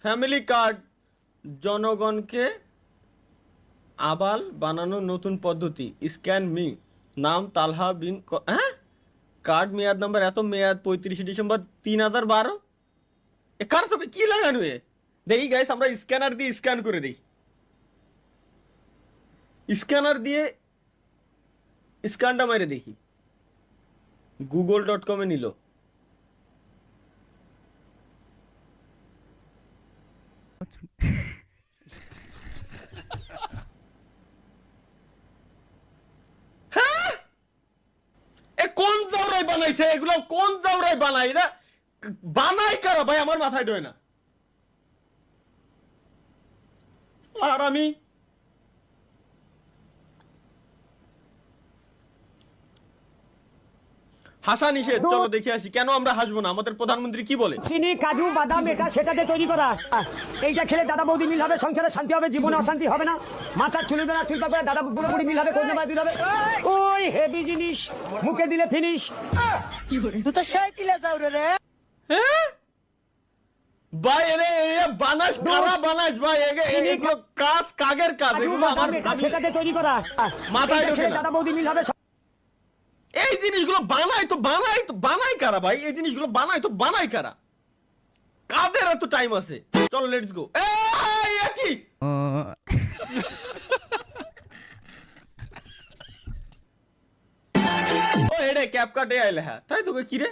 Family card জনগণকে আবাল বানানোর নতুন পদ্ধতি। স্ক্যান মি, নাম তালহা বিন হ্যাঁ, কার্ড মেয়াদ নাম্বার এত, মেয়াদ 35 ডিসেম্বর 3012। এ কার ছবি কি লাগানো এ? দেখি গাইস, আমরা স্ক্যানার দিয়ে স্ক্যান করে দিই। স্ক্যানার দিয়ে স্ক্যানটা মেরে দেখি। google.com-এ নিল। কোন জাউরাই বানাইছে এগুলো? কোন জাউরাই বানাই না? বানাই কারা ভাই? আমার মাথায় ঢোয় না। আর আমি হাসা নিষেধ। চলো দেখে আসি কেন আমরা হাসবো না। আমাদের প্রধানমন্ত্রী কি বলে? চিনি, কাজু, বাদাম, এটা সেটাতে তৈরি করা। এইটা খেলে দাদা বৌদি মিল হবে, সংসারে শান্তি হবে, জীবনে অশান্তি হবে না। মাথার চুল না চুল পাবে, দাদা বুড়ো বুড়ি মিল হবে, কোন দিল হবে। ওই হেভি জিনিস মুখে দিলে ফিনিশ। তুই তো সাইকেলে যাও রে। হ্যাঁ ভাই, এরে বানাস কারা বানাস ভাই? এগুলো কাজ কাগের কাজ, এগুলো আমার সেটাতে তৈরি করা। মাথায় ঢোকে না। দাদা বৌদি মিল হবে। এই জিনিসগুলো বানাই কারা ভাই? এই জিনিসগুলো বানাই কারা? কাদের এত টাইম আছে? চলো লেটস গো। এই কি ও এডে ক্যাপকাটে আইলে। হ্যাঁ তাই তো কি রে?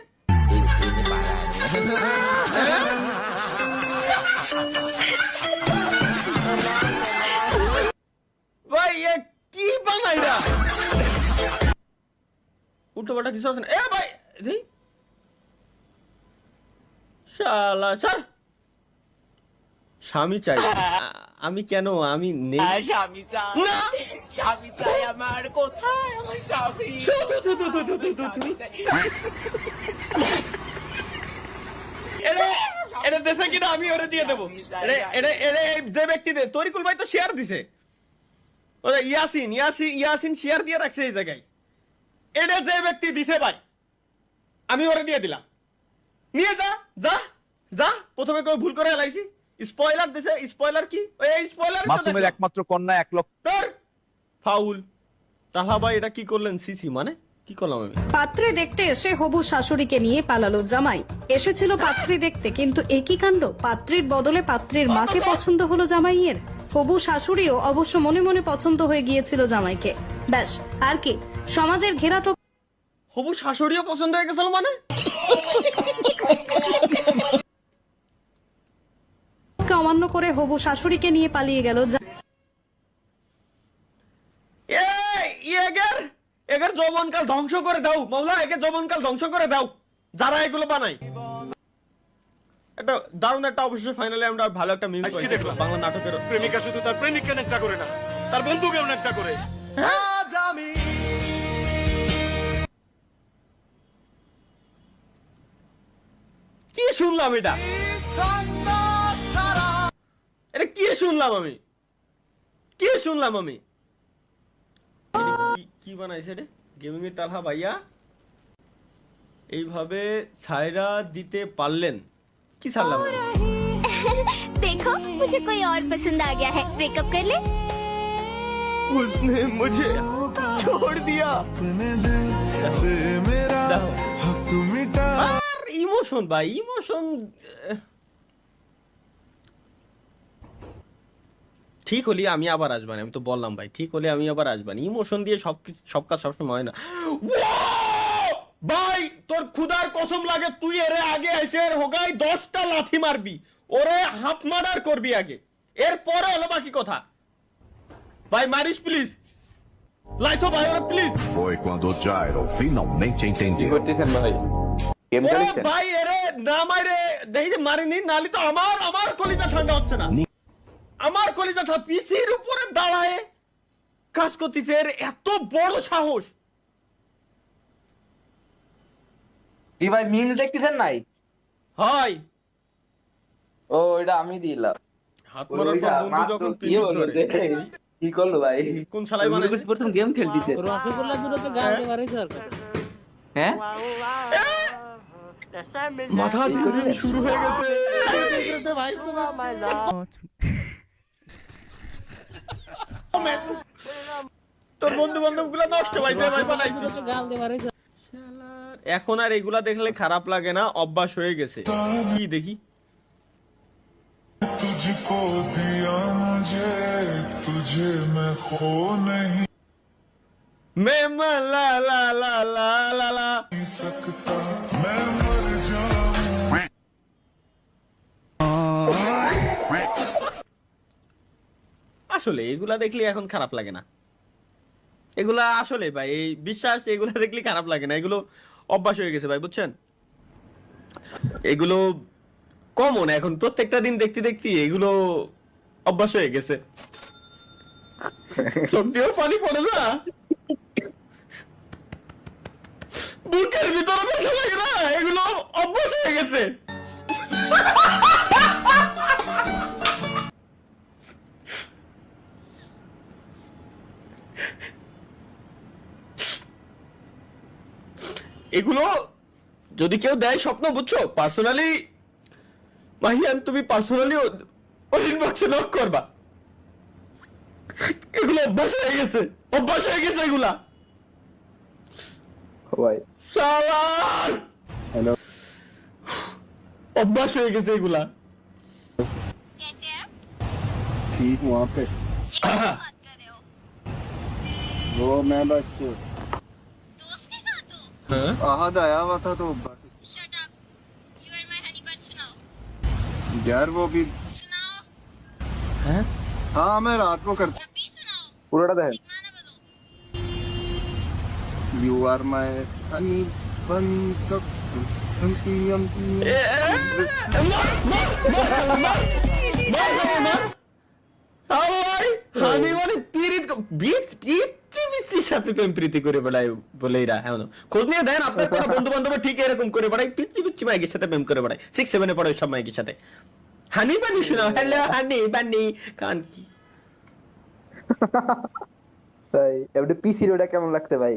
ভাই এ কি বানাইরা? উল্টো পাল্টা কিছু আছে না? এ ভাই দেই শালা ছাড়। স্বামী চাই আমি কেন? আমি নেই। স্বামী চাই, না স্বামী চাই আমার, কোথায় আমার স্বামী? এটা দেশে কিনা আমি ওরে দিয়ে দেবো। যে ব্যক্তি তরিকুল ভাই তো শেয়ার দিছে, ওরা ইয়াসিন শেয়ার দিয়ে রাখছে এই জায়গায়। এটা যে ব্যক্তি দিছে ভাই, আমি ওরে দিয়ে দিলাম। নিয়ে যা যা যা। প্রথমে কেউ ভুল করে এলাইছি, স্পয়লার দিছে। স্পয়লার কি? এই স্পয়লার মাসুমের একমাত্র কন্যা 1 লক্ষ। ফাউল। তাহা ভাই এটা কি করলেন? সিসি মানে কি করলাম আমি? পাত্রে দেখতে এসে হবু শাশুড়িকে নিয়ে পালালো জামাই। এসেছিল পাত্রী দেখতে, কিন্তু একই কাণ্ড, পাত্রীর বদলে পাত্রীর মাকে পছন্দ হলো জামাইয়ের। হবু শাশুড়িও অবশ্য মনে মনে পছন্দ হয়ে গিয়েছিল জামাইকে। ব্যাস আর কি, সমাজের ঘেরাটো হবু শাশুড়িও পছন্দ হয়ে গেছিল মানে? অমান্য করে হবু শাশুড়িকে নিয়ে পালিয়ে গেল। এগের যৌবনকাল ধ্বংস করে দাও মাওলা, এগের যৌবনকাল ধ্বংস করে দাও যারা এগুলো বানায়। একটা দারুণ একটা অবশ্যই ফাইনালি আমরা ভালো একটা মিম পাইছি বাংলা নাটকের। প্রেমিকা শুধু তার প্রেমিককে নেকটা করে না, তার বন্ধুকেও নেকটা করে। আজ আমি কি শুনলাম এটা? এটা কি শুনলাম আমি? কি বানাইছে রে? গেমিং এর টালহা ভাইয়া এইভাবে ছাইরা দিতে পারলেন? কি ছাড়লাম? देखो मुझे कोई और पसंद आ गया है, ब्रेकअप कर ले। उसने मुझे छोड़ दिया। ইমোশন ভাই, ইমোশন ঠিক হলে আমি আবার আসবানি। আমি তো বললাম ভাই, ঠিক হলে আমি আবার আসবানি। ইমোশন দিয়ে সব কাজ সবসময় হয় না ভাই। তোর খুদার কসম লাগে, তুই এরে আগে এসে হোগাই 10টা লাথি মারবি, ওরে হাফ মার্ডার করবি আগে, এরপরে হলো বাকি কথা। ভাই মারিস প্লিজ, লাইতো ভাই ওরে please. Foi quando o Gyro finalmente entendeu. ভাই এরে না মারে দেখি যে মারিনি, নালি তো আমার কলিজা ঠান্ডা হচ্ছে না। আমার কলিজা ঠান্ডা। পিসির উপরে দাঁড়ায় কাজ করতেছে, এর এত বড় সাহস। কি ভাই মিমস দেখতেছেন নাই? হয় ও এটা আমি দিলাম। হাত মারার পর বন্ধু যখন পিনিক ধরে কি করলো ভাই? কোন শালাই বানাইছে? প্রথম গেম খেলতিছে। রসগোল্লা দূরে তো গাড়ি মারাই সরকার। হ্যাঁ মাথা দিন শুরু হয়ে গেছে। তোর বন্ধু বান্ধব গুলা নষ্ট ভাই ভাই বানাইছিস। এখন আর এগুলা দেখলে খারাপ লাগে না, অভ্যাস হয়ে গেছে। কি দেখি तुझको दिया मुझे तुझे मैं खो नहीं মে মা লা লা লা লা লা লা। सकता मैं मर जाऊं আসলে এগুলা দেখলে এখন খারাপ লাগে না, এগুলা আসলে ভাই এই বিশ্বাস, এগুলা দেখলে খারাপ লাগে না, এগুলো অভ্যাস হয়ে গেছে ভাই, বুঝছেন? এগুলো কমন এখন, প্রত্যেকটা দিন দেখতে দেখতে এগুলো অভ্যাস হয়ে গেছে। চোখ দিয়েও পানি পড়ে না, বুকের ভিতরে ব্যথা লাগে না, এগুলো অভ্যাস হয়ে গেছে। এগুলো যদি কেউ দেয় স্বপ্ন, বুঝছো, পার্সোনালি মাহিয়ান তুমি পার্সোনালি ওই ইনবক্সে নক করবা। এগুলো অভ্যাস হয়ে গেছে, অভ্যাস হয়ে গেছে এগুলা। ভাই শালার হ্যালো অভ্যাস হয়ে গেছে এগুলা। ठीक हूँ आप कैसे वो मैं बस दोस्त के साथ हो? आहद आया हुआ था तो Shut up. You are my honey bun. सुनाओ यार वो भी सुनाओ हाँ मैं रात को कर जब भी सुनाओ पूरा है एक माना बोलो यू आर माय हनी बन तक আমি মানে পিচ্ছির সাথে প্রেম প্রীতি করে বেড়ায় বলে এরা এমন খোঁজ নিয়ে দেন আপনার কোনো বন্ধু বান্ধব ঠিক এরকম করে বেড়ায়, পিচ্ছি মাইকের সাথে প্রেম করে বেড়ায়, 6-7 পড়ে সব মাইকের সাথে। হানি বানি শোনাও, হ্যালো হানি বানি কান কি ভাই এবারে পিসি রোডা কেমন লাগতে ভাই?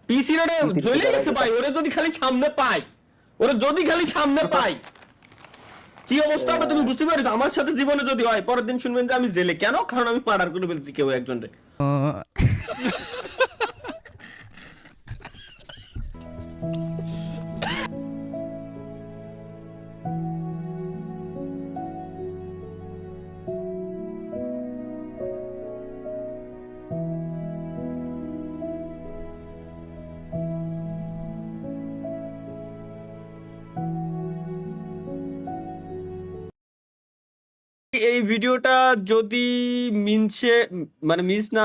পিসি রোডে জ্বলে গেছে ভাই, ওরে যদি খালি সামনে পাই, ওরে যদি খালি সামনে পাই কি অবস্থা হবে তুমি বুঝতে পারছো? আমার সাথে জীবনে যদি হয় পরের দিন শুনবেন যে আমি জেলে, কেন? কারণ আমি মার্ডার করে ফেলছি কেউ একজন রে। এই ভিডিওটা যদি মিনছে মানে মিস না